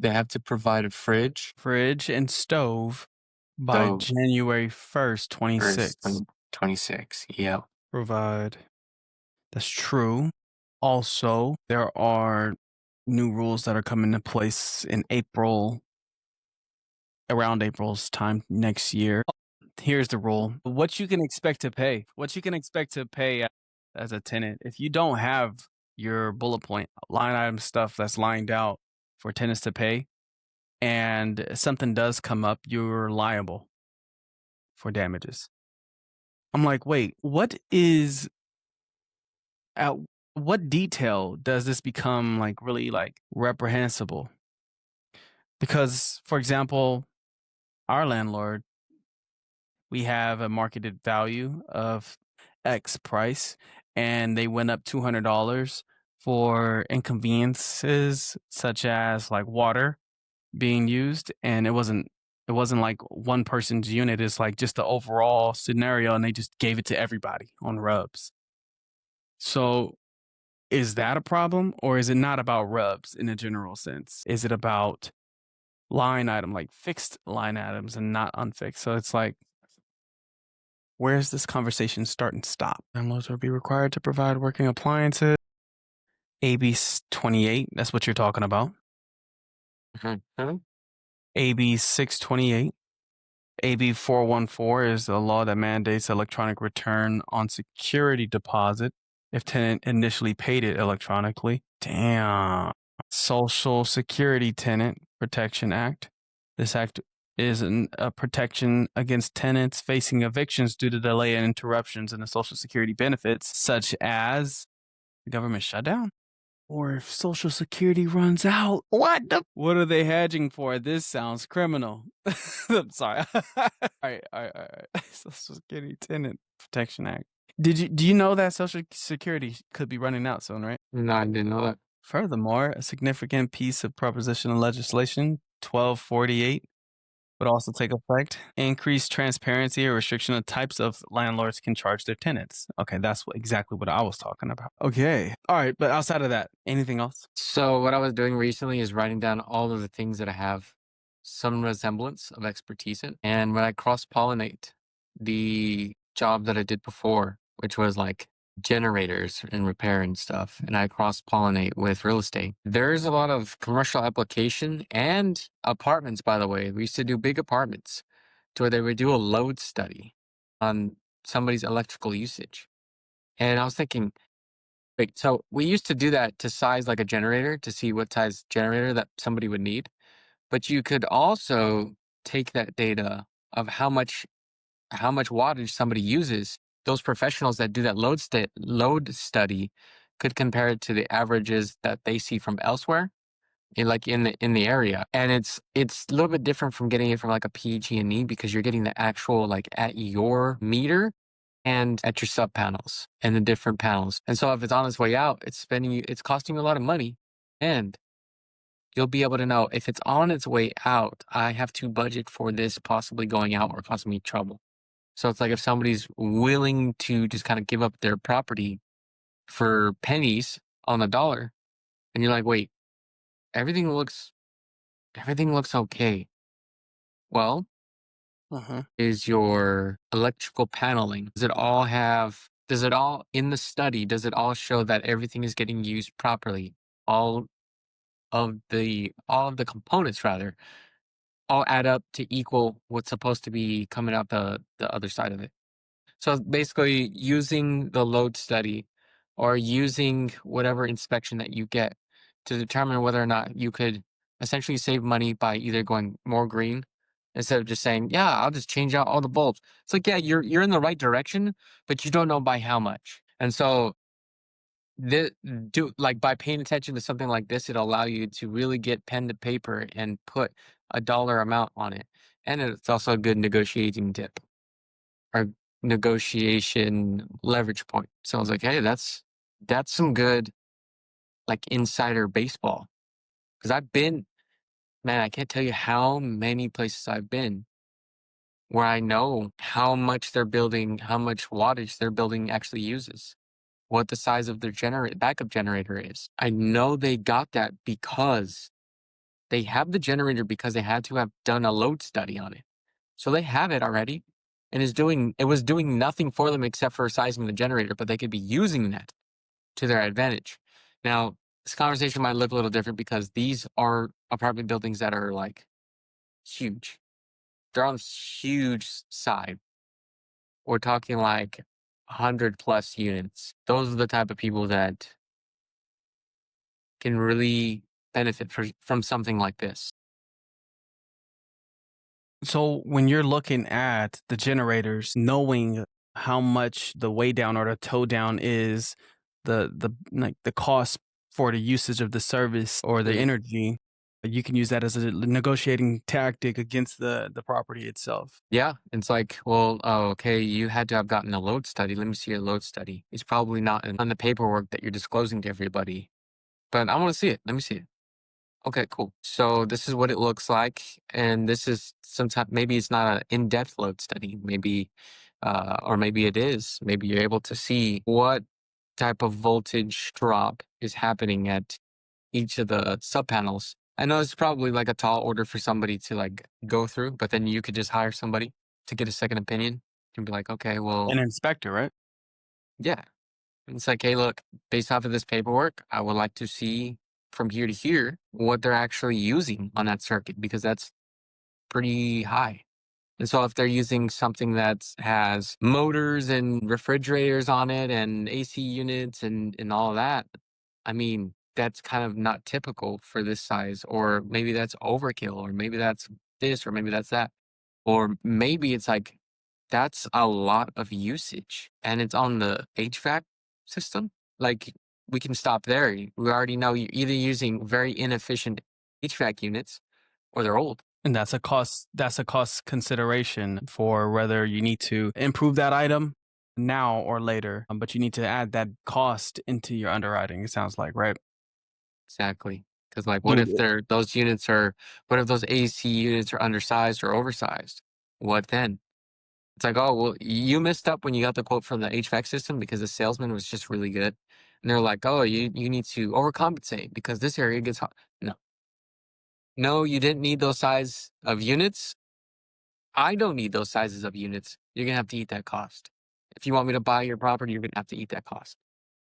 They have to provide a fridge, and stove by stove, January 1st, first 26. 26. Yep. Provide. That's true. Also, there are new rules that are coming into place in April, around April's time next year. Here's the rule. What you can expect to pay. What you can expect to pay as a tenant. If you don't have your bullet point line item stuff that's lined out for tenants to pay, and something does come up, you're liable for damages. I'm like, wait, at what detail does this become like really like reprehensible? Because, for example, our landlord, we have a marketed value of X price, and they went up $200 for inconveniences such as like water being used, and it wasn't like one person's unit. It's like just the overall scenario, and they just gave it to everybody on rubs. So is that a problem, or is it not about rubs in a general sense? Is it about line item, like fixed line items and not unfixed? So it's like, where's this conversation start and stop? Landlords will be required to provide working appliances. AB 28, that's what you're talking about. Mhm. AB 628. AB 414 is a law that mandates electronic return on security deposit if tenant initially paid it electronically. Damn. Social Security Tenant Protection Act. This act is a protection against tenants facing evictions due to delay and interruptions in the Social Security benefits, such as the government shutdown. Or if Social Security runs out. What are they hedging for? This sounds criminal. I'm sorry. All right. Social Security Tenant Protection Act. Do you know that Social Security could be running out soon, right? No, I didn't know that. Furthermore, a significant piece of propositional legislation, 1248, would also take effect. Increased transparency or restriction of types of landlords can charge their tenants. Okay, that's exactly what I was talking about. Okay. All right, but outside of that, anything else? So what I was doing recently is writing down all of the things that I have some resemblance of expertise in. And when I cross-pollinate the job that I did before, which was like generators and repair and stuff, and I cross-pollinate with real estate, there's a lot of commercial application and apartments, by the way. We used to do big apartments to where they would do a load study on somebody's electrical usage. And I was thinking, wait, so we used to do that to size like a generator to see what size generator that somebody would need. But you could also take that data of how much wattage somebody uses. Those professionals that do that load study could compare it to the averages that they see from elsewhere in the area. And it's a little bit different from getting it from like a PG&E because you're getting the actual like at your meter and at your sub panels and the different panels. And so if it's on its way out, it's costing you a lot of money. And you'll be able to know if it's on its way out, I have to budget for this possibly going out or causing me trouble. So it's like if somebody's willing to just kind of give up their property for pennies on the dollar, and you're like, wait, everything looks okay. Well, is your electrical paneling, does it all in the study, does it all show that everything is getting used properly? All all of the components rather all add up to equal what's supposed to be coming out the other side of it. So it's basically using the load study or using whatever inspection that you get to determine whether or not you could essentially save money by either going more green instead of just saying, yeah, I'll just change out all the bulbs. It's like, yeah, you're in the right direction, but you don't know by how much. And so by paying attention to something like this, it'll allow you to really get pen to paper and put a dollar amount on it. And it's also a good negotiating tip or negotiation leverage point. So I was like, hey, that's some good like insider baseball. Because man, I can't tell you how many places I've been where I know how much they're building, how much wattage their building actually uses, what the size of their backup generator is. I know they got that because they have the generator because they had to have done a load study on it. So they have it already and it was doing nothing for them except for sizing the generator, but they could be using that to their advantage. Now, this conversation might look a little different because these are apartment buildings that are like huge. They're on huge side. We're talking like 100 plus units. Those are the type of people that can really benefit from something like this. So when you're looking at the generators, knowing how much the weigh down or the tow down is, the cost for the usage of the service or the Mm. energy, you can use that as a negotiating tactic against the property itself. Yeah, it's like, well, oh, okay, you had to have gotten a load study. Let me see your load study. It's probably not on the paperwork that you're disclosing to everybody, but I want to see it. Let me see it. Okay, cool. So this is what it looks like, and this is sometimes maybe it's not an in-depth load study, maybe, or maybe it is. Maybe you're able to see what type of voltage drop is happening at each of the sub panels. I know it's probably like a tall order for somebody to like go through, but then you could just hire somebody to get a second opinion and be like, okay, An well, inspector, right? yeah. And it's like, hey, look, based off of this paperwork, I would like to see from here to here what they're actually using on that circuit because that's pretty high. And so if they're using something that has motors and refrigerators on it and AC units and all of that, I mean, that's kind of not typical for this size, or maybe that's overkill, or maybe that's this, or maybe that's that. Or maybe it's like that's a lot of usage and it's on the HVAC system. Like we can stop there. We already know you're either using very inefficient HVAC units or they're old. And that's a cost consideration for whether you need to improve that item now or later. But you need to add that cost into your underwriting, it sounds like, right? Exactly. Because like what if Dude, what if those AC units are undersized or oversized? What then? It's like, oh well, you messed up when you got the quote from the HVAC system because the salesman was just really good. And they're like, oh, you need to overcompensate because this area gets hot. No. No, you didn't need those size of units. I don't need those sizes of units. You're gonna have to eat that cost. If you want me to buy your property, you're gonna have to eat that cost.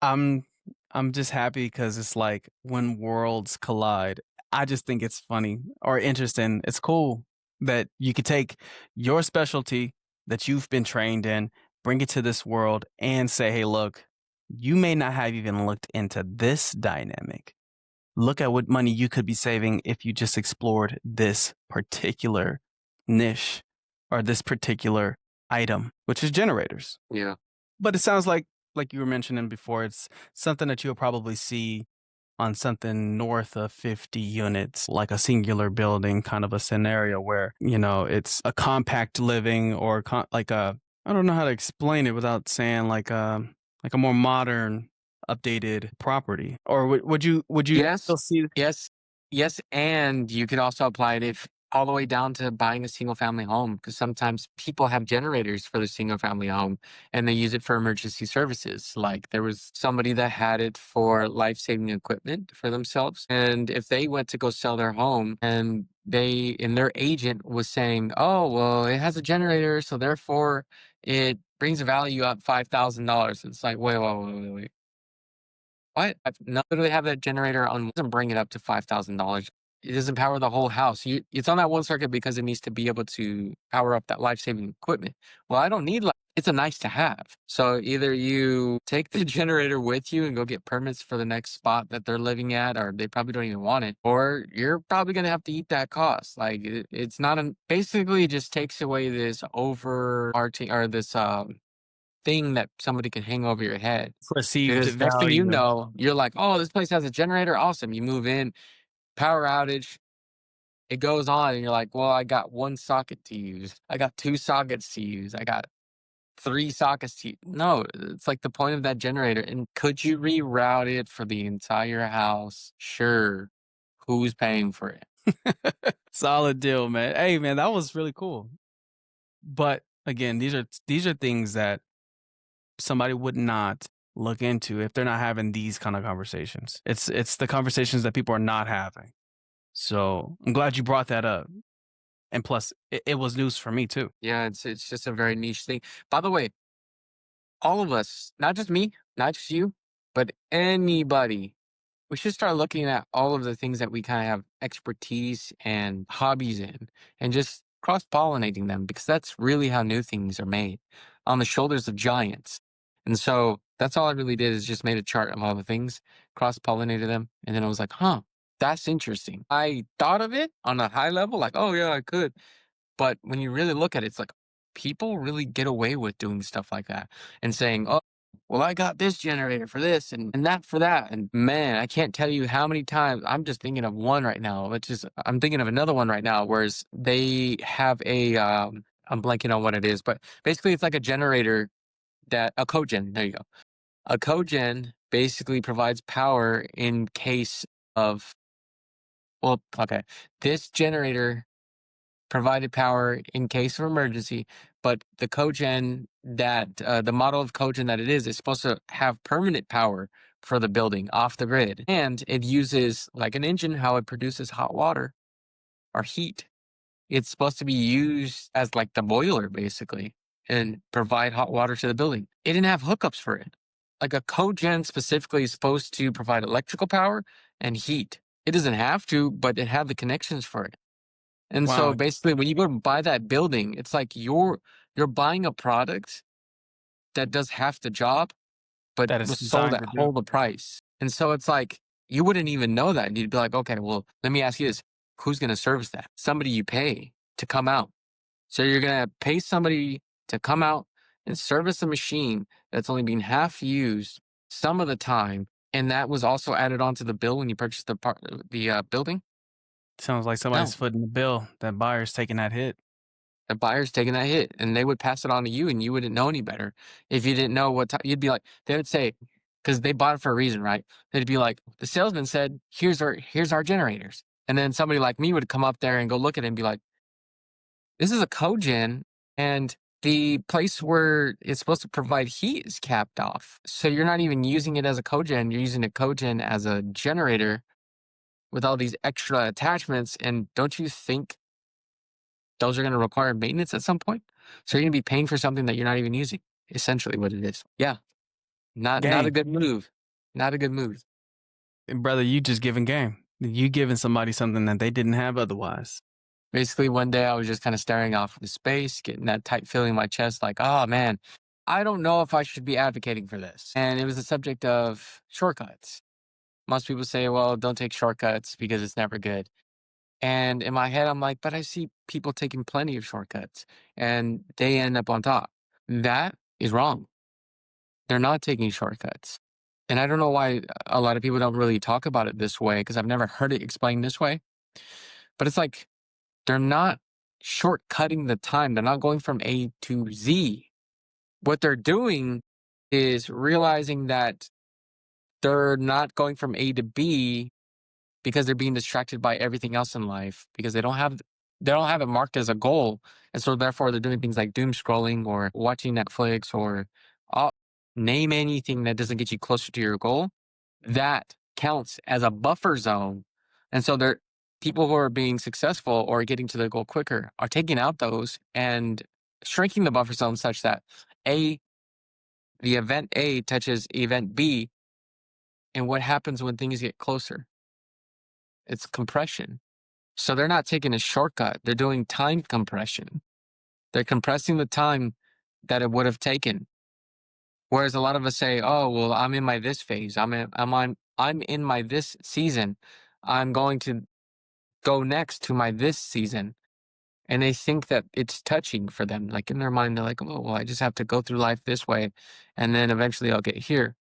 I'm I'm just happy because it's like when worlds collide. I just think it's funny or interesting. It's cool that you could take your specialty that you've been trained in, bring it to this world, and say, hey, look, you may not have even looked into this dynamic. Look at what money you could be saving if you just explored this particular niche or this particular item, which is generators. Yeah. But it sounds like you were mentioning before, it's something that you'll probably see on something north of 50 units, like a singular building kind of a scenario where, it's a compact living or like a, I don't know how to explain it without saying like a more modern updated property. Or would you Yes, still see yes, yes, and you could also apply it if all the way down to buying a single family home, because sometimes people have generators for the single family home and they use it for emergency services. Like there was somebody that had it for life-saving equipment for themselves. And if they went to go sell their home and their agent was saying, oh, well, it has a generator, so therefore it brings a value up $5,000. It's like, wait. What? I've no literally have that generator on doesn't bring it up to $5,000. It doesn't power the whole house. It's on that one circuit because it needs to be able to power up that life-saving equipment. Well, I don't need it's a nice to have. So either you take the generator with you and go get permits for the next spot that they're living at, or they probably don't even want it, or you're probably gonna have to eat that cost. Like it's not an basically it just takes away this overarching or this thing that somebody can hang over your head. perceived Because next thing you value? know, you're like, "Oh, this place has a generator, awesome." You move in, power outage, it goes on, and you're like, "Well, I got 1 socket to use. I got 2 sockets to use. I got 3 sockets to" No, it's like the point of that generator, and could you reroute it for the entire house? Sure. Who's paying for it? Solid deal, man. Hey, man, that was really cool. But again, these are things that somebody would not look into if they're not having these kind of conversations. It's the conversations that people are not having. So I'm glad you brought that up. And plus, it was news for me too. Yeah, it's just a very niche thing. By the way, all of us, not just me, not just you, but anybody, we should start looking at all of the things that we kind of have expertise and hobbies in and just cross pollinating them because that's really how new things are made on the shoulders of giants. And so that's all I really did is just made a chart of all the things, cross pollinated them. And then I was like, huh, that's interesting. I thought of it on a high level, like, oh, yeah, I could. But when you really look at it, it's like people really get away with doing stuff like that and saying, oh, well, I got this generator for this and that for that. And man, I can't tell you how many times I'm just thinking of one right now, which is I'm thinking of another one right now, whereas they have I'm blanking on what it is, but basically it's like a generator that a cogen, there you go. A cogen basically provides power in case of, well, okay, this generator provided power in case of emergency, but the cogen that the model of cogen that it is supposed to have permanent power for the building off the grid, and it uses like an engine how it produces hot water or heat. It's supposed to be used as like the boiler basically and provide hot water to the building. It didn't have hookups for it. Like a cogen specifically is supposed to provide electrical power and heat. It doesn't have to, but it had the connections for it. And so Wow, basically when you go to buy that building, it's like you're buying a product that does half the job, but that is was sold designed at to do. whole the price. And so it's like you wouldn't even know that. You'd be like, okay, well, let me ask you this. Who's gonna service that? Somebody you pay to come out. So you're gonna pay somebody to come out and service a machine that's only being half used some of the time, and that was also added onto the bill when you purchased the building? Sounds like somebody's No. footing the bill. That buyer's taking that hit. The buyer's taking that hit and they would pass it on to you and you wouldn't know any better. If you didn't know you'd be like, they would say, because they bought it for a reason, right? They'd be like, the salesman said, here's our generators. And then somebody like me would come up there and go look at it and be like, this is a cogen and the place where it's supposed to provide heat is capped off. So you're not even using it as a cogen, you're using a cogen as a generator with all these extra attachments. And don't you think those are going to require maintenance at some point? So you're going to be paying for something that you're not even using. Essentially, what it is. Yeah, not a Game. good move. Not a good move. And brother, you just giving game. You giving somebody something that they didn't have otherwise. Basically, one day I was just kind of staring off into space, getting that tight feeling in my chest, like, oh man, I don't know if I should be advocating for this. And it was the subject of shortcuts. Most people say, well, don't take shortcuts because it's never good. And in my head, I'm like, but I see people taking plenty of shortcuts and they end up on top. That is wrong. They're not taking shortcuts. And I don't know why a lot of people don't really talk about it this way because I've never heard it explained this way. But it's like they're not shortcutting the time. They're not going from A to Z. What they're doing is realizing that they're not going from A to B because they're being distracted by everything else in life because they don't have it marked as a goal. And so therefore they're doing things like doom scrolling or watching Netflix or all, name anything that doesn't get you closer to your goal. That counts as a buffer zone. And so they're people who are being successful or getting to their goal quicker are taking out those and shrinking the buffer zone such that A, the event A touches event B. And what happens when things get closer? It's compression. So they're not taking a shortcut. They're doing time compression. They're compressing the time that it would have taken. Whereas a lot of us say, "Oh, well, I'm in my this phase. I'm in my this season. I'm going to go next to my this season." And they think that it's touching for them. Like in their mind, they're like, "Oh, well, I just have to go through life this way, and then eventually I'll get here."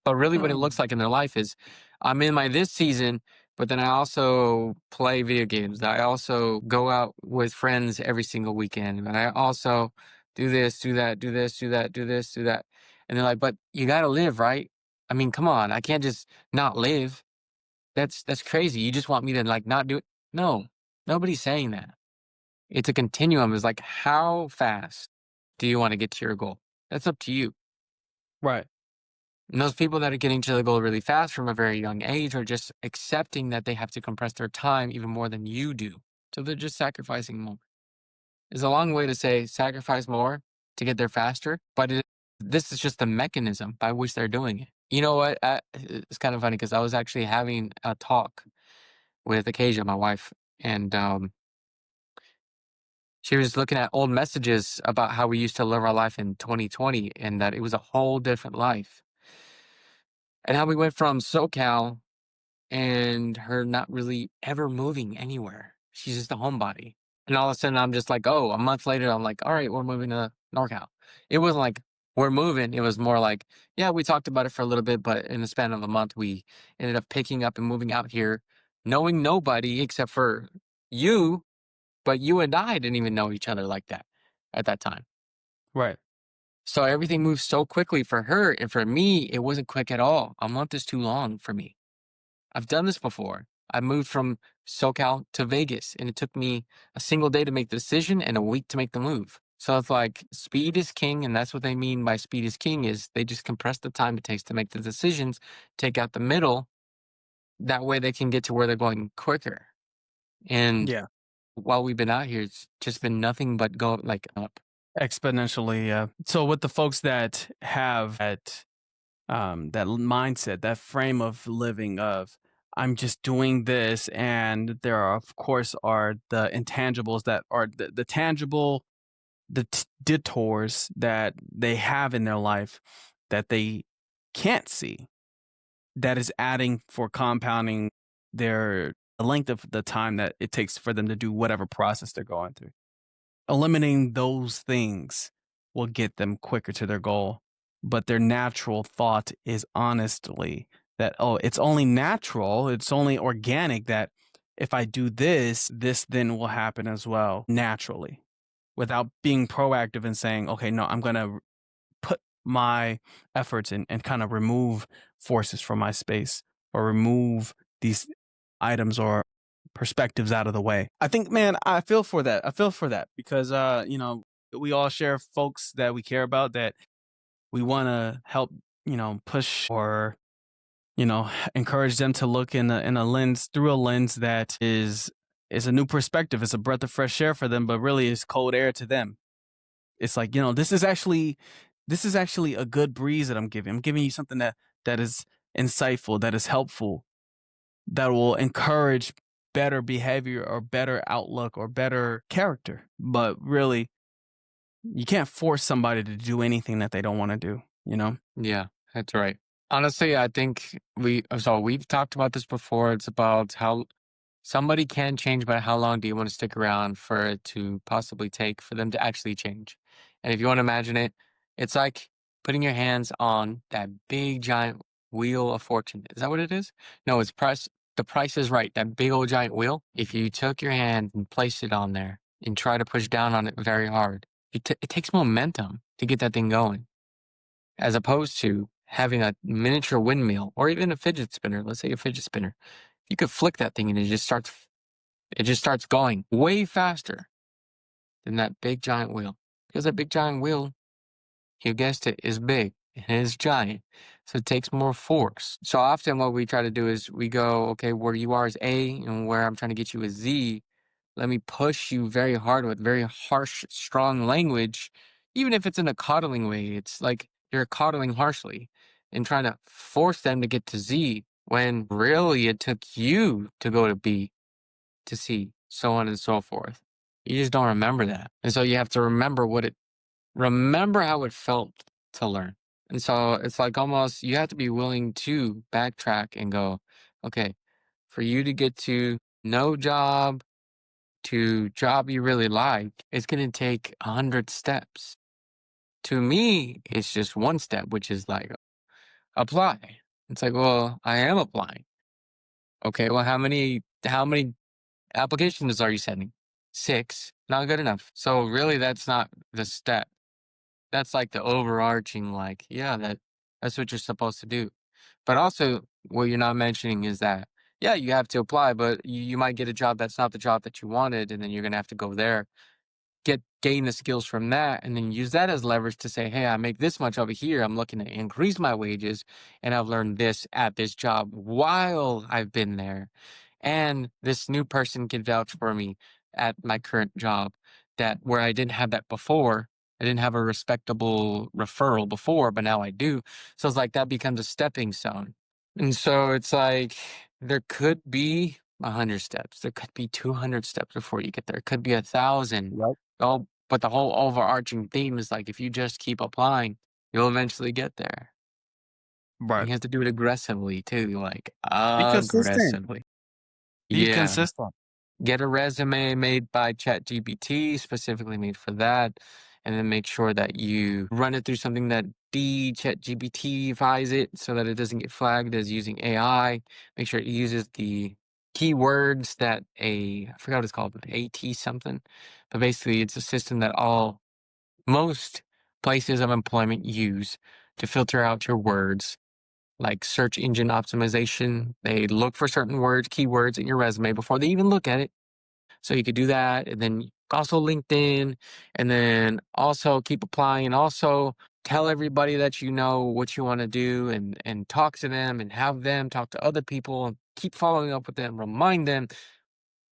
But really what it looks like in their life is I'm in my this season, but then I also play video games. I also go out with friends every single weekend. And I also do this, do that, do this, do that, do this, do that. And they're like, but you gotta live, right? I mean, come on, I can't just not live. That's crazy. You just want me to like not do it? No, nobody's saying that. It's a continuum. It's like how fast do you want to get to your goal? That's up to you. Right. And those people that are getting to the goal really fast from a very young age are just accepting that they have to compress their time even more than you do. So they're just sacrificing more. It's a long way to say sacrifice more to get there faster, but this is just the mechanism by which they're doing it. You know what? It's kind of funny because I was actually having a talk with Acacia, my wife, and she was looking at old messages about how we used to live our life in 2020 and that it was a whole different life. And how we went from SoCal and her not really ever moving anywhere. She's just a homebody. And all of a sudden, I'm just like, oh, a month later, I'm like, all right, we're moving to NorCal. It wasn't like we're moving. It was more like, yeah, we talked about it for a little bit, but in the span of a month, we ended up picking up and moving out here, knowing nobody except for you. But you and I didn't even know each other like that at that time. Right. So everything moved so quickly for her. And for me, it wasn't quick at all. A month is too long for me. I've done this before. I moved from SoCal to Vegas, and it took me a single day to make the decision and a week to make the move. So it's like speed is king, and that's what they mean by speed is king is they just compress the time it takes to make the decisions, take out the middle. That way they can get to where they're going quicker. And Yeah. while we've been out here, it's just been nothing but go like up. Exponentially. Yeah. So with the folks that have that mindset, that frame of living of I'm just doing this, and there are of course are the intangibles that are the tangible detours that they have in their life that they can't see, that is adding for compounding their the length of the time that it takes for them to do whatever process they're going through. Eliminating those things will get them quicker to their goal. But their natural thought is honestly that, oh, it's only natural, it's only organic that if I do this, this then will happen as well naturally without being proactive and saying, okay, no, I'm going to put my efforts in and kind of remove forces from my space or remove these items or perspectives out of the way. I think, man, I feel for that. I feel for that because, we all share folks that we care about that we want to help, push or, encourage them to look in a lens through a lens that is a new perspective. It's a breath of fresh air for them, but really is cold air to them. It's like, this is actually a good breeze that I'm giving. I'm giving you something that is insightful, that is helpful, that will encourage better behavior or better outlook or better character. But really, you can't force somebody to do anything that they don't want to do, you know? Yeah, that's right. Honestly, I think we've talked about this before. It's about how somebody can change, but how long do you want to stick around for it to possibly take for them to actually change? And if you want to imagine it, it's like putting your hands on that big giant wheel of fortune. Is that what it is? No, it's price. The price is right. That big old giant wheel. If you took your hand and placed it on there and try to push down on it very hard, it takes momentum to get that thing going as opposed to having a miniature windmill or even a fidget spinner. Let's say a fidget spinner. You could flick that thing and it just starts going way faster than that big giant wheel. Because that big giant wheel, you guessed it, is big and it is giant. So it takes more force. So often what we try to do is we go, okay, where you are is A and where I'm trying to get you is Z. Let me push you very hard with very harsh, strong language, even if it's in a coddling way. It's like you're coddling harshly and trying to force them to get to Z when really it took you to go to B to C, so on and so forth. You just don't remember that. And so you have to remember how it felt to learn. And so it's like almost you have to be willing to backtrack and go, okay, for you to get to no job to job you really like, it's going to take 100 steps. To me, it's just one step, which is like apply. It's like, well, I am applying. Okay, well, how many applications are you sending? 6. Not good enough. So really, that's not the step. That's like the overarching, like, yeah, that's what you're supposed to do. But also, what you're not mentioning is that, yeah, you have to apply, but you might get a job that's not the job that you wanted, and then you're gonna have to go there gain the skills from that, and then use that as leverage to say, hey, I make this much over here, I'm looking to increase my wages, and I've learned this at this job while I've been there, and this new person can vouch for me at my current job, that where I didn't have that before. I didn't have a respectable referral before, but now I do. So it's like that becomes a stepping stone. And so it's like there could be 100 steps. There could be 200 steps before you get there. It could be 1,000. Yep. Oh, but the whole overarching theme is like if you just keep applying, you'll eventually get there. And Right. you have to do it aggressively too, like Be consistent. aggressively. Be Yeah. consistent. Get a resume made by ChatGPT, specifically made for that, and then make sure that you run it through something that ChatGPTifies it so that it doesn't get flagged as using AI. Make sure it uses the keywords that I forgot what it's called, AT something. But basically, it's a system that most places of employment use to filter out your words, like search engine optimization. They look for certain words, keywords in your resume before they even look at it, so you could do that, and then also LinkedIn, and then also keep applying, and also tell everybody that you know what you want to do, and talk to them, and have them talk to other people, and keep following up with them, remind them,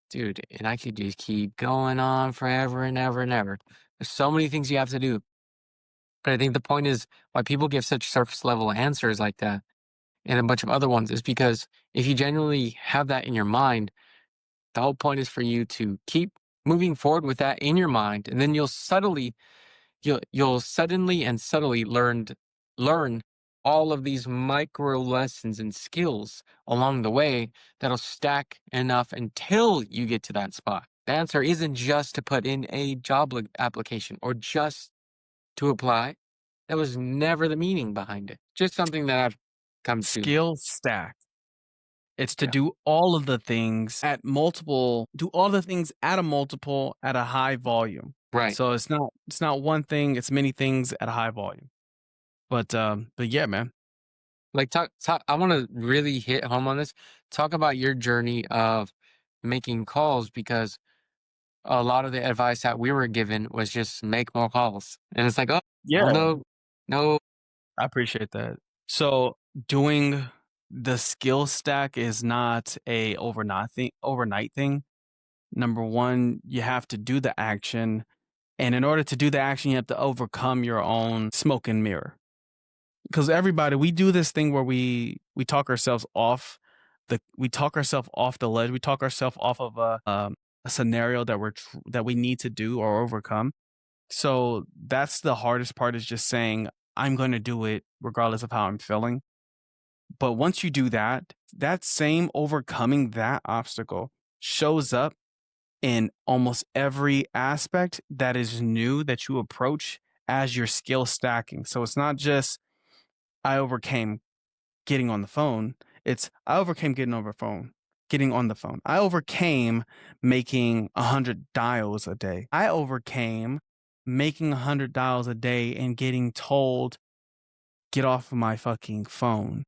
dude. And I could just keep going on forever and ever and ever. There's so many things you have to do, but I think the point is why people give such surface level answers like that, and a bunch of other ones, is because if you genuinely have that in your mind, the whole point is for you to keep moving forward with that in your mind, and then you'll suddenly and subtly learn all of these micro lessons and skills along the way that'll stack enough until you get to that spot. The answer isn't just to put in a application or just to apply. That was never the meaning behind it. Just something that I've come to. Skill stack. It's to Yeah. do all of the things at multiple do all the things at a multiple at a high volume. Right. So it's not one thing, it's many things at a high volume. But yeah, man. Like talk I want to really hit home on this. Talk about your journey of making calls, because a lot of the advice that we were given was just make more calls. And it's like, oh, well, Yeah, no. I appreciate that. So doing the skill stack is not a overnight thing. Number one, you have to do the action. And in order to do the action, you have to overcome your own smoke and mirror. Because everybody, we do this thing where we talk ourselves off the ledge. We talk ourselves off of a scenario that we need to do or overcome. So that's the hardest part, is just saying I'm going to do it regardless of how I'm feeling. But once you do that, that same overcoming that obstacle shows up in almost every aspect that is new that you approach as your skill stacking. So it's not just I overcame getting on the phone. It's I overcame getting on the phone. I overcame making 100 dials a day. I overcame making 100 dials a day and getting told, get off of my fucking phone.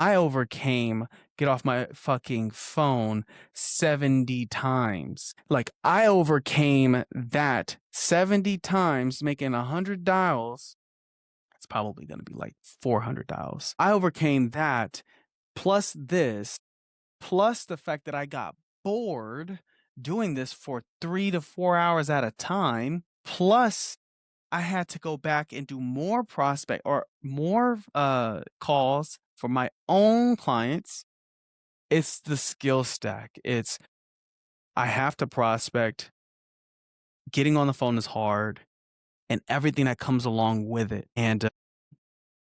I overcame get off my fucking phone 70 times. Like I overcame that 70 times, making 100 dials. It's probably going to be like 400 dials. I overcame that, plus this, plus the fact that I got bored doing this for 3 to 4 hours at a time, plus I had to go back and do more prospect or more calls for my own clients. It's the skill stack. It's I have to prospect. Getting on the phone is hard, and everything that comes along with it. And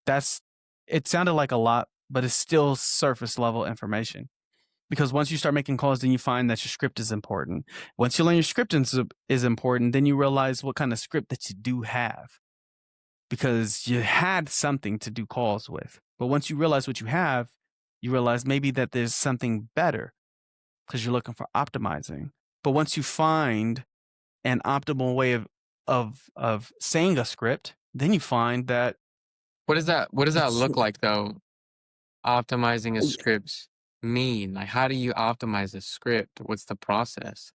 that's it sounded like a lot, but it's still surface level information. Because once you start making calls, then you find that your script is important. Once you learn your script is important, then you realize what kind of script that you do have, because you had something to do calls with. But once you realize what you have, you realize maybe that there's something better, because you're looking for optimizing. But once you find an optimal way of saying a script, then you find that What does that it's look like though? Optimizing a script mean? Like how do you optimize a script? What's the process?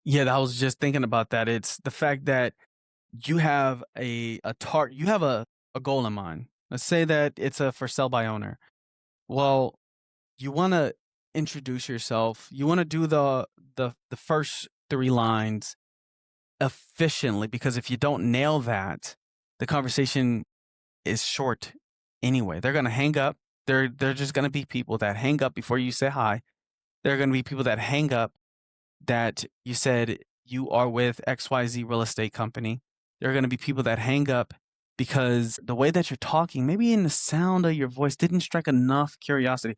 Yeah, I was just thinking about that. It's the fact that you have you have a goal in mind. Let's say that it's a for sale by owner. Well, you want to introduce yourself. You want to do the first 3 lines efficiently, because if you don't nail that, the conversation is short anyway. They're going to hang up. They're just going to be people that hang up before you say hi. There are going to be people that hang up that you said you are with XYZ real estate company. There are going to be people that hang up because the way that you're talking, maybe in the sound of your voice, didn't strike enough curiosity.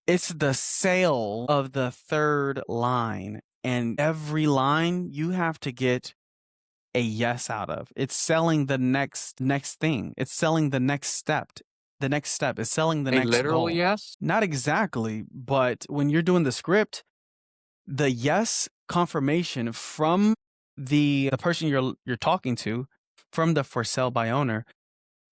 It's the sale of the third line. And every line you have to get a yes out of. It's selling the next thing. It's selling the next step. The next step is selling the A next literal goal. yes? Not exactly, but when you're doing the script, the yes confirmation from the person you're talking to, from the for sale by owner,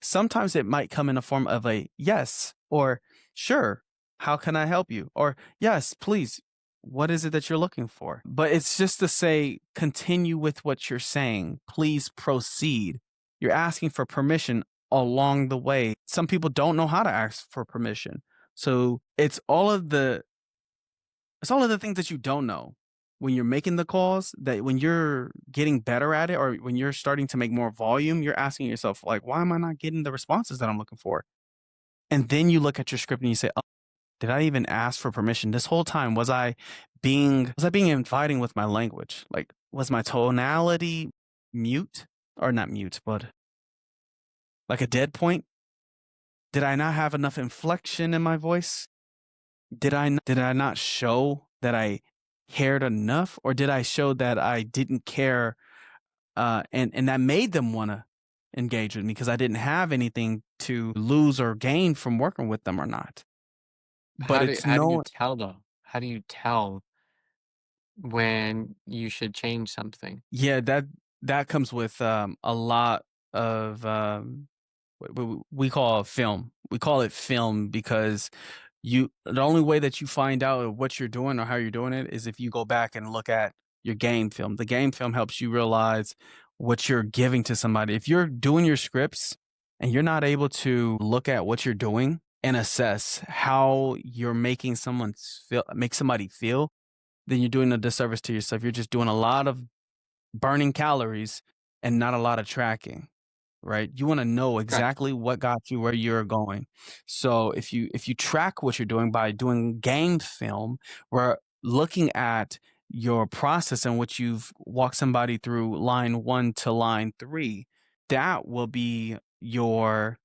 sometimes it might come in the form of a yes or sure, how can I help you? Or yes, please, what is it that you're looking for? But it's just to say, continue with what you're saying. Please proceed. You're asking for permission along the way. Some people don't know how to ask for permission. So it's all of the things that you don't know when you're making the calls, that when you're getting better at it or when you're starting to make more volume, you're asking yourself, like, why am I not getting the responses that I'm looking for? And then you look at your script and you say, oh, did I even ask for permission? This whole time, was I being inviting with my language? Like, was my tonality mute or not mute, but like a dead point? Did I not have enough inflection in my voice? Did I not show that I cared enough, or did I show that I didn't care, and that made them wanna engage with me because I didn't have anything to lose or gain from working with them or not? But it's How do you no tell though? How do you tell when you should change something? Yeah, that comes with, a lot of, we call it film. We call it film because the only way that you find out what you're doing or how you're doing it is if you go back and look at your game film. The game film helps you realize what you're giving to somebody. If you're doing your scripts and you're not able to look at what you're doing and assess how you're making make somebody feel, then you're doing a disservice to yourself. You're just doing a lot of burning calories and not a lot of tracking, right? You want to know Gotcha. exactly what got you where you're going. So if you track what you're doing by doing game film, we're looking at your process in which you've walked somebody through line 1 to line 3. That will be your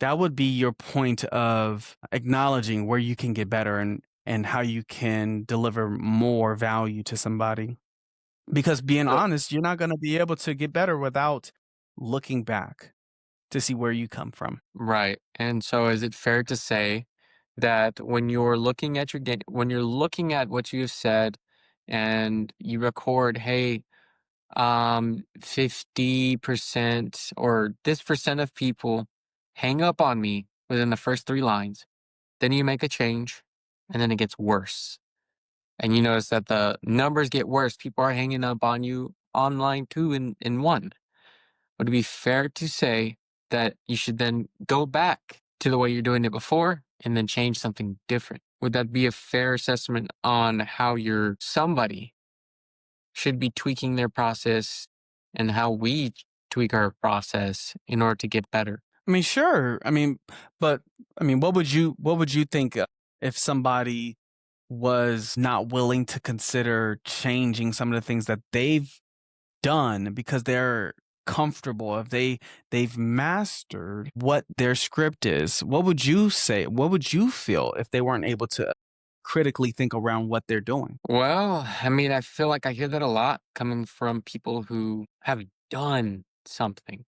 that would be your point of acknowledging where you can get better and how you can deliver more value to somebody. Because being So honest, you're not gonna be able to get better without looking back to see where you come from. right. And so is it fair to say that when you're looking at when you're looking at what you've said and you record, hey, 50% or this percent of people hang up on me within the first 3 lines, then you make a change and then it gets worse. And you notice that the numbers get worse. People are hanging up on you on line 2 and 1. Would it be fair to say that you should then go back to the way you're doing it before and then change something different? Would that be a fair assessment on how somebody should be tweaking their process and how we tweak our process in order to get better? I mean, sure. But what would you think, if somebody was not willing to consider changing some of the things that they've done because they're comfortable, if they've mastered what their script is? What would you say? What would you feel if they weren't able to critically think around what they're doing? Well, I mean, I feel like I hear that a lot coming from people who have done something.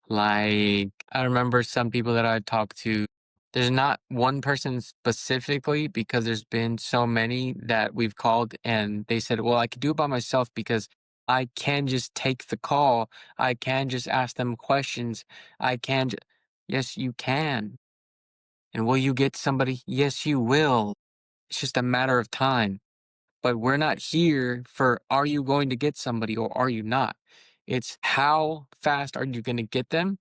Like, I remember some people that I talked to, there's not one person specifically because there's been so many that we've called and they said, well, I could do it by myself because I can just take the call. I can just ask them questions. I can. Yes, you can. And will you get somebody? Yes, you will. It's just a matter of time. But we're not here for are you going to get somebody or are you not? It's how fast are you going to get them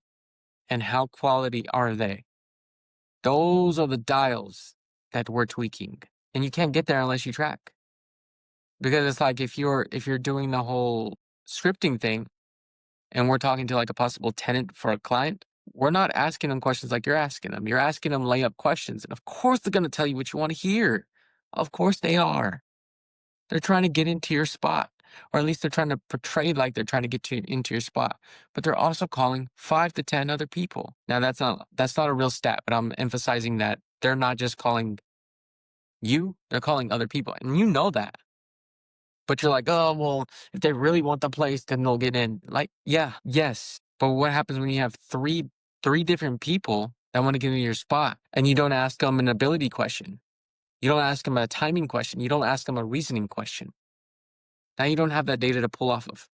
and how quality are they? Those are the dials that we're tweaking. And you can't get there unless you track. Because it's like if you're doing the whole scripting thing and we're talking to like a possible tenant for a client, we're not asking them questions like you're asking them. You're asking them layup questions. And of course they're going to tell you what you want to hear. Of course they are. They're trying to get into your spot, or at least they're trying to portray like they're trying to get into your spot. But they're also calling 5 to 10 other people. Now that's not a real stat, but I'm emphasizing that they're not just calling you, they're calling other people. And you know that. But you're like, "Oh, well, if they really want the place, then they'll get in." Like, yeah, yes. But what happens when you have three different people that want to get into your spot and you don't ask them an ability question? You don't ask them a timing question. You don't ask them a reasoning question. Now you don't have that data to pull off of.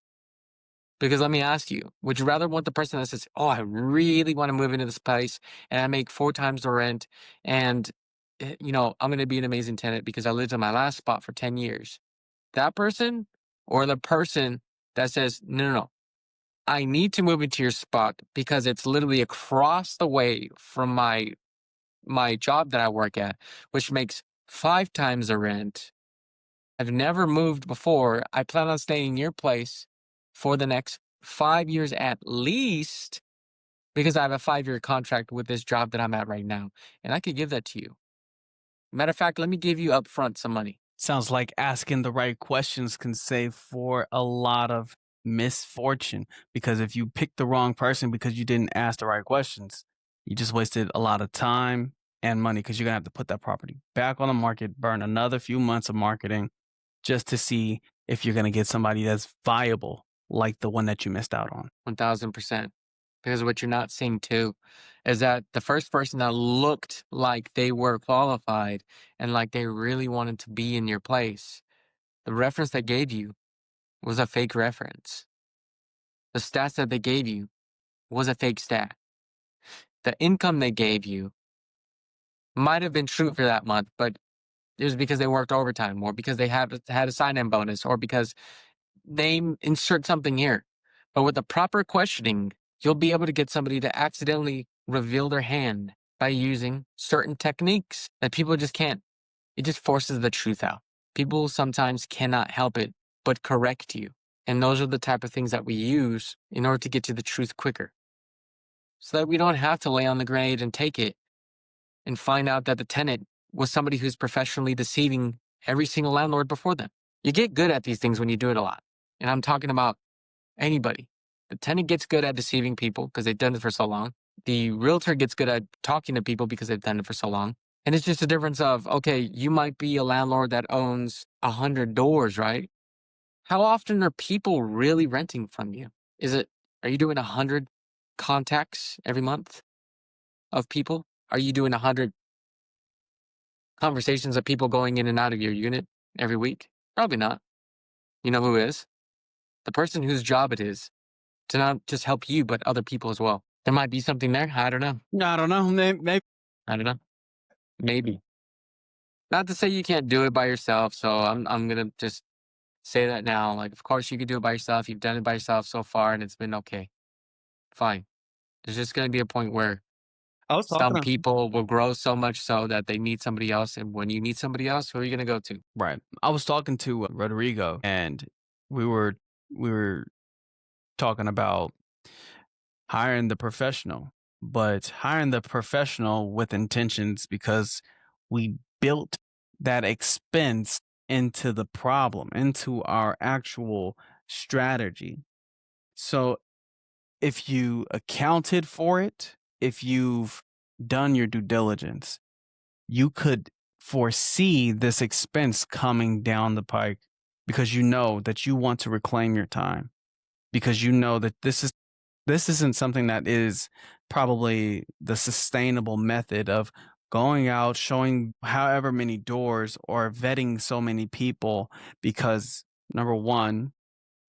Because let me ask you, would you rather want the person that says, "Oh, I really want to move into this place and I make 4 times the rent and I'm going to be an amazing tenant because I lived in my last spot for 10 years." That person or the person that says, "No, no, no. I need to move into your spot because it's literally across the way from my job that I work at, which makes 5 times the rent. I've never moved before. I plan on staying in your place for the next 5 years at least because I have a 5-year contract with this job that I'm at right now, and I could give that to you. Matter of fact, let me give you upfront some money." Sounds like asking the right questions can save for a lot of misfortune, because if you pick the wrong person because you didn't ask the right questions, you just wasted a lot of time and money, because you're gonna have to put that property back on the market, burn another few months of marketing just to see if you're gonna get somebody that's viable like the one that you missed out on. 1000%. Because what you're not seeing too is that the first person that looked like they were qualified and like they really wanted to be in your place, the reference they gave you was a fake reference. The stats that they gave you was a fake stat. The income they gave you might have been true for that month, but it was because they worked overtime or because they had a sign-in bonus or because they insert something here. But with the proper questioning, you'll be able to get somebody to accidentally reveal their hand by using certain techniques that people just can't. It just forces the truth out. People sometimes cannot help it but correct you. And those are the type of things that we use in order to get to the truth quicker. So that we don't have to lay on the grenade and take it and find out that the tenant was somebody who's professionally deceiving every single landlord before them. You get good at these things when you do it a lot. And I'm talking about anybody. The tenant gets good at deceiving people because they've done it for so long. The realtor gets good at talking to people because they've done it for so long. And it's just a difference of, okay, you might be a landlord that owns 100 doors, right? How often are people really renting from you? Are you doing 100 contacts every month of people? Are you doing 100 conversations of people going in and out of your unit every week? Probably not. You know who is? The person whose job it is to not just help you, but other people as well. There might be something there. I don't know. I don't know. Maybe. I don't know. Maybe. Not to say you can't do it by yourself. So I'm gonna just say that now. Like, of course you could do it by yourself. You've done it by yourself so far, and it's been okay. Fine. There's just gonna be a point where I was talking some to people will grow so much so that they need somebody else, and when you need somebody else, who are you gonna go to? Right. I was talking to Rodrigo, and we were talking about hiring the professional, but hiring the professional with intentions, because we built that expense into the problem, into our actual strategy. So if you accounted for it, if you've done your due diligence, you could foresee this expense coming down the pike, because you know that you want to reclaim your time, because you know that this isn't something that is probably the sustainable method of going out, showing however many doors or vetting so many people, because number one,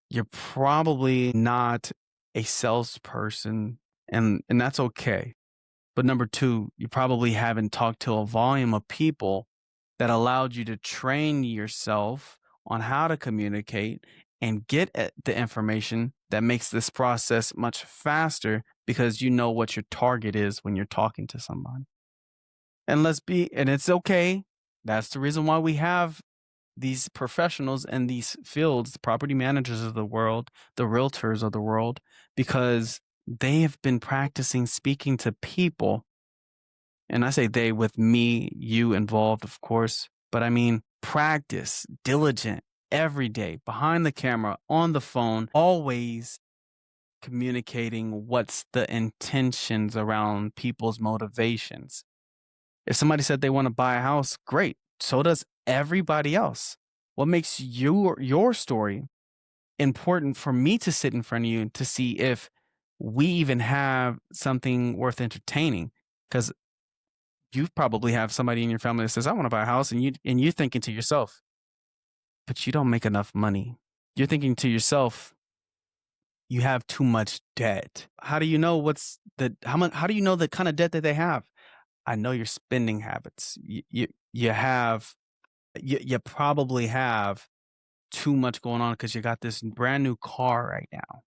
you're probably not a salesperson, and that's okay. But number two, you probably haven't talked to a volume of people that allowed you to train yourself on how to communicate and get at the information that makes this process much faster because you know what your target is when you're talking to somebody. And it's okay. That's the reason why we have these professionals in these fields, the property managers of the world, the realtors of the world, because they have been practicing speaking to people. And I say they with me, you involved, of course, but I mean practice, diligent, every day, behind the camera, on the phone, always communicating what's the intentions around people's motivations. If somebody said they want to buy a house, great. So does everybody else. What makes your story important for me to sit in front of you to see if we even have something worth entertaining? Because you probably have somebody in your family that says, "I want to buy a house," and you're thinking to yourself, "But you don't make enough money." You're thinking to yourself, "You have too much debt." How do you know how do you know the kind of debt that they have? I know your spending habits. You have you probably have too much going on because you got this brand new car right now.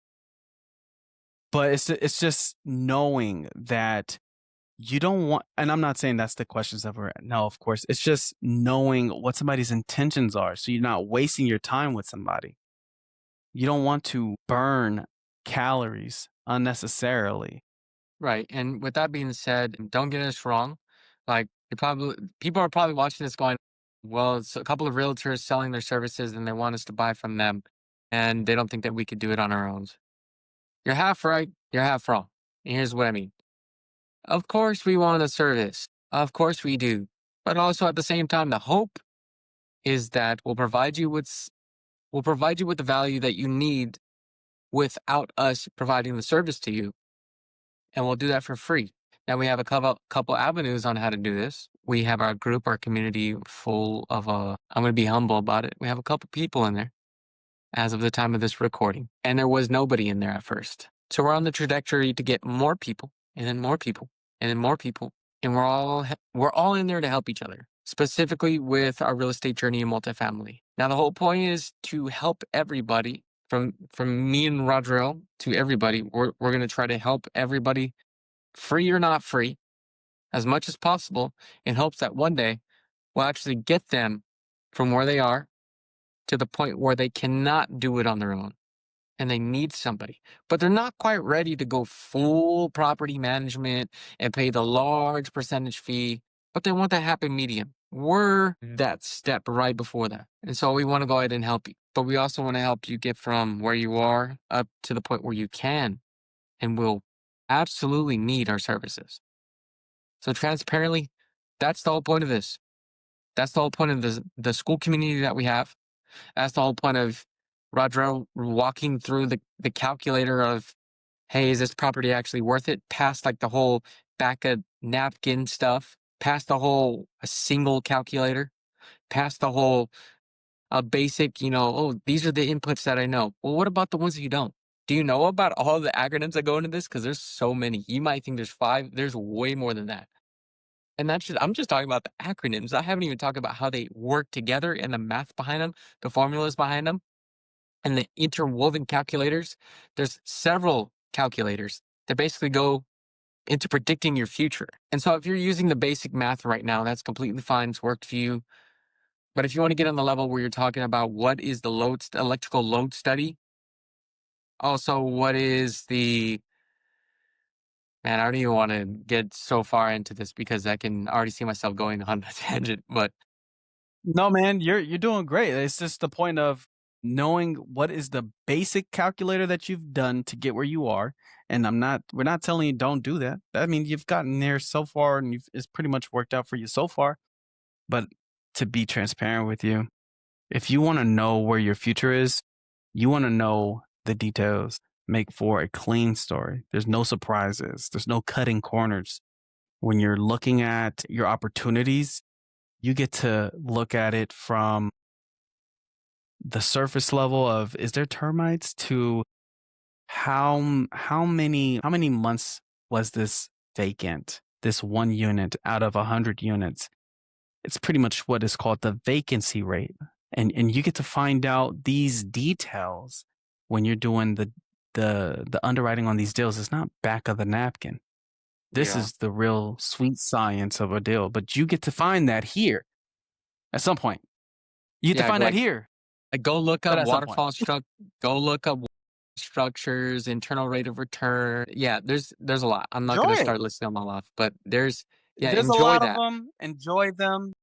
But it's just knowing that you don't want, and I'm not saying that's the questions that we're at. No, of course. It's just knowing what somebody's intentions are. So you're not wasting your time with somebody. You don't want to burn calories unnecessarily. Right. And with that being said, don't get us wrong. Like, people are probably watching this going, well, it's a couple of realtors selling their services and they want us to buy from them. And they don't think that we could do it on our own. You're half right. You're half wrong. And here's what I mean. Of course, we want a service. Of course, we do. But also at the same time, the hope is that we'll provide you with the value that you need without us providing the service to you, and we'll do that for free. Now we have a couple avenues on how to do this. We have our group, our community full of I'm going to be humble about it. We have a couple people in there as of the time of this recording, and there was nobody in there at first. So we're on the trajectory to get more people, and then more people, and then more people, and we're all in there to help each other, specifically with our real estate journey and multifamily. Now the whole point is to help everybody, from me and Rodriel to everybody. We're going to try to help everybody, free or not free, as much as possible, in hopes that one day we'll actually get them from where they are to the point where they cannot do it on their own and they need somebody, but they're not quite ready to go full property management and pay the large percentage fee, but they want that happy medium. We're that step right before that. And so we want to go ahead and help you, but we also want to help you get from where you are up to the point where you can and will absolutely need our services. So transparently, that's the whole point of this. That's the whole point of the school community that we have. That's the whole point of Roger walking through the calculator of, hey, is this property actually worth it? Past like the whole back of napkin stuff, past the whole a single calculator, past the whole basic, oh, these are the inputs that I know. Well, what about the ones that you don't? Do you know about all the acronyms that go into this? Because there's so many. You might think there's 5. There's way more than that. And I'm just talking about the acronyms. I haven't even talked about how they work together and the math behind them, the formulas behind them, and the interwoven calculators. There's several calculators that basically go into predicting your future. And so if you're using the basic math right now, that's completely fine. It's worked for you. But if you want to get on the level where you're talking about what is the electrical load study, also what is the man, I don't even want to get so far into this because I can already see myself going on a tangent. But No, man, you're doing great. It's just the point of knowing what is the basic calculator that you've done to get where you are. And we're not telling you don't do that. I mean, you've gotten there so far and it's pretty much worked out for you so far. But to be transparent with you, if you want to know where your future is, you want to know the details. Make for a clean story. There's no surprises. There's no cutting corners. When you're looking at your opportunities, you get to look at it from the surface level of is there termites to how many months was this vacant, this one unit out of 100 units. It's pretty much what is called the vacancy rate. and you get to find out these details when you're doing the underwriting on these deals. It's not back of the napkin. This Yeah. is the real sweet science of a deal, but you get to find that here at some point. You get to Yeah, find that here, go look but up at some point. go look up structures, internal rate of return. Yeah, there's a lot. I'm not Enjoy gonna it. start listing them all off, but yeah, There's a enjoy lot of that. them. Enjoy them.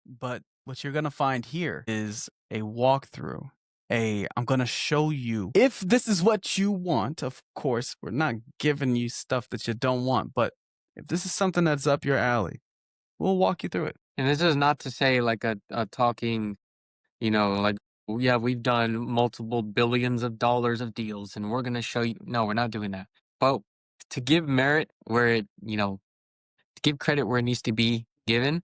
But what you're gonna find here is a walkthrough. I'm gonna show you if this is what you want. Of course, we're not giving you stuff that you don't want, but if this is something that's up your alley, we'll walk you through it. And this is not to say like a talking, like yeah, we've done multiple billions of dollars of deals and we're gonna show you. No, we're not doing that. But to give merit where to give credit where it needs to be given,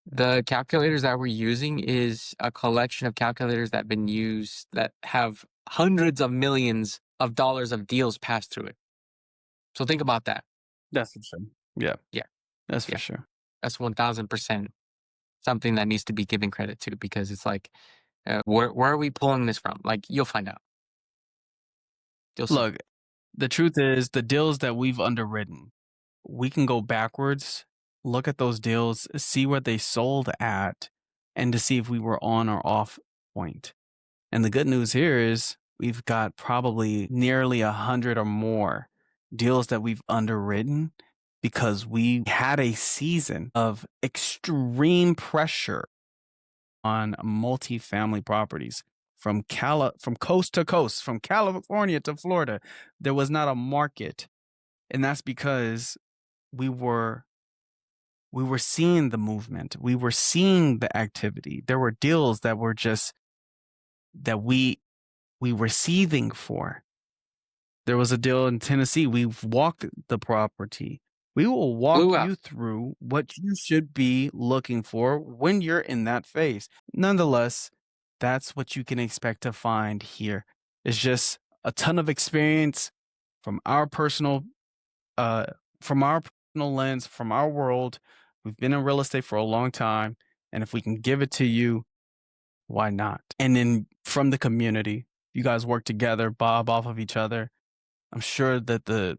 the calculators that we're using is a collection of calculators that have been used that have hundreds of millions of dollars of deals passed through it. So think about that. That's for sure. Yeah, Yeah, that's for yeah, sure. that's 1000% something that needs to be given credit to because it's like, where are we pulling this from? Like you'll find out. You'll see. Look, the truth is the deals that we've underwritten, we can go backwards, look at those deals, see where they sold at, and to see if we were on or off point. And the good news here is we've got probably nearly 100 or more deals that we've underwritten because we had a season of extreme pressure on multifamily properties from coast to coast, from California to Florida. There was not a market, and that's because we were we were seeing the movement, we were seeing the activity. There were deals that were just that we were seething for. There was a deal in Tennessee. We've walked the property. We will walk Blew out. you through what you should be looking for when you're in that phase. Nonetheless, that's what you can expect to find here. It's just a ton of experience from our personal uh from our personal lens, from our world. We've been in real estate for a long time, and if we can give it to you, why not? And then from the community, you guys work together, bob off of each other. I'm sure that the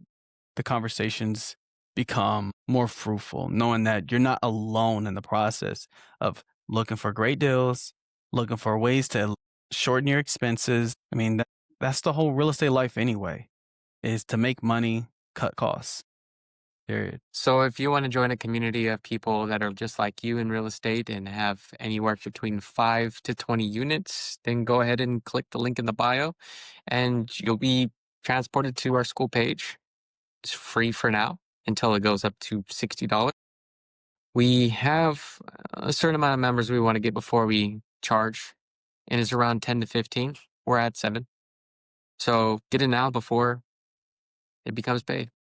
conversations become more fruitful, knowing that you're not alone in the process of looking for great deals, looking for ways to shorten your expenses. I mean, that's the whole real estate life anyway, is to make money, cut costs. Period. So if you want to join a community of people that are just like you in real estate and have anywhere between 5 to 20 units, then go ahead and click the link in the bio and you'll be transported to our school page. It's free for now until it goes up to $60. We have a certain amount of members we want to get before we charge, and it's around 10 to 15. We're at 7. So get it now before it becomes paid.